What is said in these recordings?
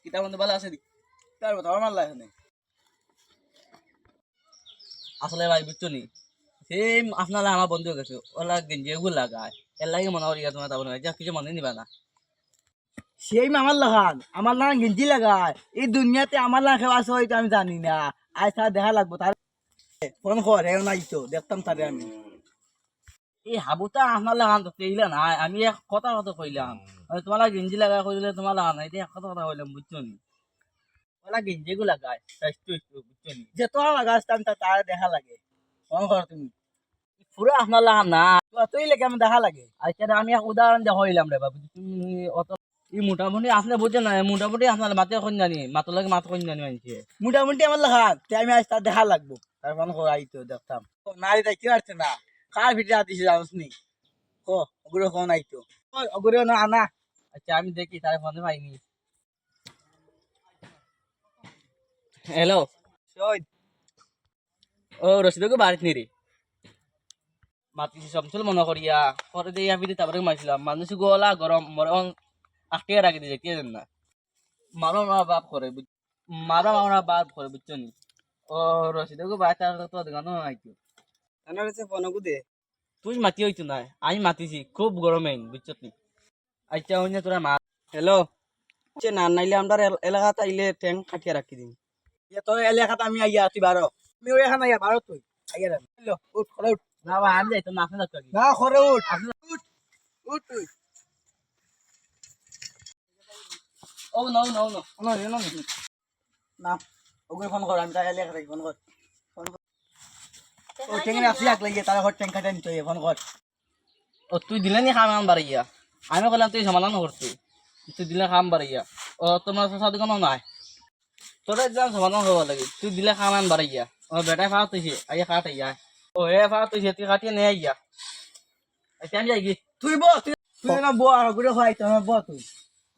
কিতা বন্ধু ভালো আছে দি তার কথা আমার লাগে না আসলে ভাই বুঝছো নি সেম আপনারা আমার বন্ধু হয়ে গেছে ওলা গেঞ্জি এগুলো লাগায় এর লাগে মনে করি তোমার তা বলে যা কিছু মনে নিবা না সেই আমার লাগান গেঞ্জি লাগায় এই দুনিয়াতে আমার লাগা কেউ আছে হয়তো আমি জানি না আজ তার দেখা লাগবো তার ফোন কর এখন নাই তো দেখতাম তারে আমি এই হাবুটা আপনার লাগান তো এইলা না আমি এক কথা কথা কইলাম তোমার লাগে গেঞ্জি লাগা কইলে তোমার লাগা নাই এক কথা কথা কইলাম বুঝছো নি ওলা গেঞ্জি এগুলো লাগায় বুঝছো নি যে তোর লাগাস তার দেখা লাগে ফোন কর তুমি পুরো আপনার লাগা না তুই লেগে আমি দেখা লাগে আচ্ছা আমি এক উদাহরণ দেখাইলাম রে বাবু তুমি অত এই মোটামুটি আপনি বুঝছেন না মোটামুটি আপনার মাতে কোন জানি মাতো লাগে মাতো কোন জানি মানছে মোটামুটি আমার লাগান আমি আজ তার দেখা লাগবো তার ফোন কর আইতো দেখতাম নারী তাই কি পারছে না কার ভিতরে আতিস জানিস নি ওগুলো ফোন আইতো ওগুলো না আনা আচ্ছা আমি দেখি তার ফোনে পাইনি হ্যালো ও রশিদকে বাড়িত নি রে মাতিছি সমচল মনে করিয়া পরে দিয়ে আমি তারপরে মারছিলাম মানুষ গোলা গরম মরণ আটকে রাখি দিয়ে কি জান না মারো মারা বাপ করে মারা মারা বাপ করে বুঝছো নি ও রশিদকে বাড়িতে তো দেখানো আইতো আনার কাছে ফোন দে তুই মাতি হইতো না আমি মাতিছি খুব গরম আইন বুঝছো নি আচ্ছা হইনা তোরা মা হ্যালো না নাইলে আমরা এলাকাতে আইলে ট্যাঙ্ক খাটিয়ে রাখি দিন তোর এলাকাতে আমি আইয়া আছি বারো আমি ওই এখানে আইয়া বারো তুই আইয়া রাখ উঠ খরে উঠ না ভাই আমি যাইতো না আপনি যাচ্ছ কি না খরে উঠ উঠ উঠ তুই ও নো নো নো না ওগুলো ফোন কর আমি তাই এলাকাতে ফোন কর ফোন কর ও ট্যাঙ্কে আসি এক লাগিয়ে তারা ঘর ট্যাঙ্ক খাটিয়ে নিতে ফোন কর ও তুই দিলে নি খাম আন বাড়াইয়া আমি বললাম তুই সমাধান করছি তুই দিলে খাম বাড়াইয়া ও তোমার সাথে কোনো নাই তোর একদম সমাধান হওয়া লাগে তুই দিলে খাম আন বাড়াইয়া ও বেটায় ফাও তুইছে আইয়া কাট আইয়া ও হে ফাও তুইছে তুই কাটিয়ে নে আইয়া আচ্ছা আমি যাই কি তুই ব তুই তুই না বো আর ওগুলো খাইতো না ব তুই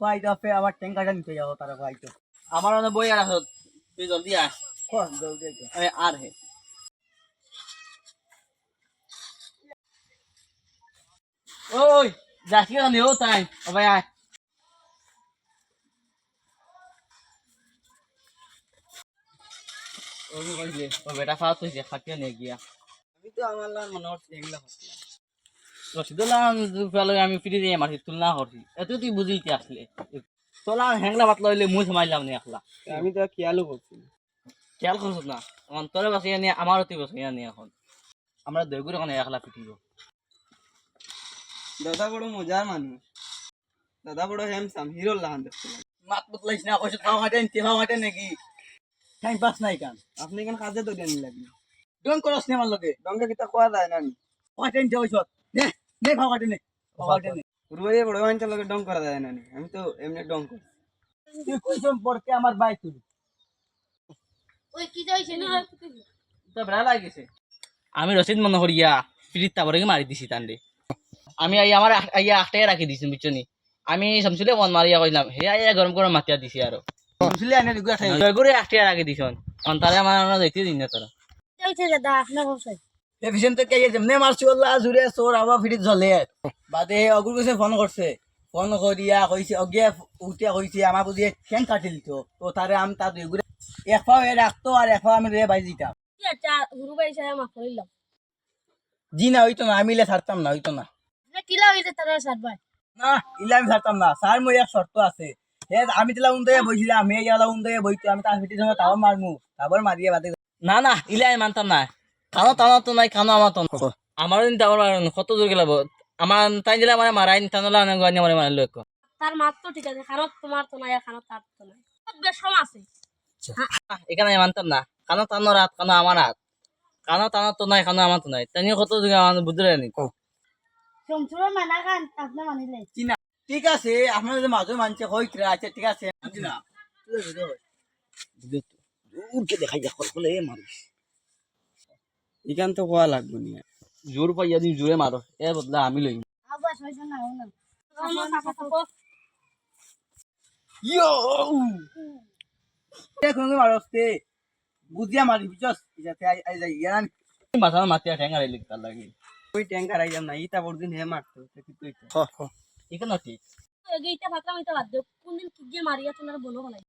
খাইতো ফে আবার ট্যাঙ্ক খাটিয়ে নিতে যাবো তারা খাইতো আমার অনেক বই আর আছে তুই জলদি আয় কর জলদি আইতো আর হে ওই যাচ্ছি কেন ও তাই ও ভাই আয় ও কইলে ও বেটা ফাও তুইছে কাটিয়ে নে গিয়া আমি তো আমার লাল মনে হচ্ছে এগুলা হচ্ছিলাম রসিদুল্লাহ আমি ফিরে দিয়ে মারছি তুলনা করছি এত তুই বুঝিতে আসলে তোলা হ্যাংলা পাতলা হইলে মুখ মারলাম না একলা আমি তো খেয়ালও করছি খেয়াল করছ না অন্তরে বাঁচিয়ে নিয়ে আমার অতি বাঁচিয়ে নিয়ে এখন আমরা দৈগুর ওখানে একলা পিটিব দাদা বড় মজার মানুষ দাদা বড় হ্যামসাম হিরোর লাগান দেখতে মাত বদলাইছ না কইছ খাওয়া হাটে নিতে খাওয়া হাটে নাকি টাইম পাস নাই কান আপনি কেন কাজে তো দেন লাগবে ডং করস নে আমার লগে ডংকে কিতা কোয়া যায় না হাটে নিতে হইছ নে নে খাওয়া হাটে নে খাওয়া হাটে নে রুয়ে বড় আনতে লগে ডং করা যায় না আমি তো এমনি ডং করি তুই কইছম পড়তে আমার বাই তুই ওই কি যাইছে না তো বেড়া লাগিছে আমি রসিদ মনে করিয়া ফিরিত তারপরে মারি দিছি তান্ডে আমি আমার আইয়া আটটাই রাখি দিছি বুঝছনি আমি শামসুলে মন মারিয়া কইলাম হে আইয়া গরম গরম মাতিয়া দিছি আর শামসুলে আনে দুগা খাই দৈগুরে আটটাই রাখি দিছন অন্তারে আমার যাইতে দিন না তোরা যাইছে দাদা আপনার বসে এ ভিশন তে কে যেমনে মারছি আল্লাহ জুরে সোর আবা ফিরিত ঝলে বাদে অগুর কাছে ফোন করছে ফোন করিয়া কইছে অগিয়া উঠিয়া কইছে আমার বুঝি ঠ্যাং কাটিল তো তারে আমি তা দুই ঘুরে এক পাও এ রাখতো আর এক পাও আমি রে বাই দিতাম কি আচ্ছা গুরু ভাই সাহেব মাফ করিলাম জি না হইতো না আমি ইলে ছাড়তাম না হইতো না না কিলা হইছে তারা সাত ভাই না ইলে আমি ছাড়তাম না স্যার মই এক শর্ত আছে হে আমি তিলা উন্দে বইছিলাম হে ইয়ালা উন্দে বইতে আমি তার ফিটি সঙ্গে তাও মারমু তারপর মারিয়ে বাদে না না ইলে আমি মানতাম না কানো টানা তো নাই কানো আমার তো আমারও দিন আমার কত দূর গেলাব আমার তাই দিলে আমার মারাই টানলা অনেক গঞ্জা মারে মারলো এক তার মাত তো ঠিক আছে খানত তোমার তো নাই খানত তার তো নাই বেশ সম আছে এখানে আমি মানতাম না কানো টানো রাত কানো আমার হাত কানো টানো তো নাই কানো আমার তো নাই তাই কত দূর আমার বুঝলে নি চমচুরা মানা খান আপনি মানিলে চিনা ঠিক আছে আপনার যদি মাঝে মানছে হইতে আচ্ছা ঠিক আছে বুঝি না উড়কে দেখাই যা কলে মারিস এখান তো কোয়া লাগবে না জোর পাইয়া দিন জোরে মারো এ বদলা আমি লই আবাস হইছে না না আমার কাকা তো ইয়ো দেখুন মারস্তে বুঝিয়া মারি বুঝছস যাতে আই যাই ইয়ান মাথা মাতিয়া ঠ্যাঙ্গা রে লিখতার লাগে ওই ট্যাঙ্কার আইলাম না ইটা বড়দিন হে মারতো তুই এখানে ঠিক এইটা ভাতলাম এটা বাদ দেও কোনদিন কি গিয়ে মারিয়া তোনার বলো হলাই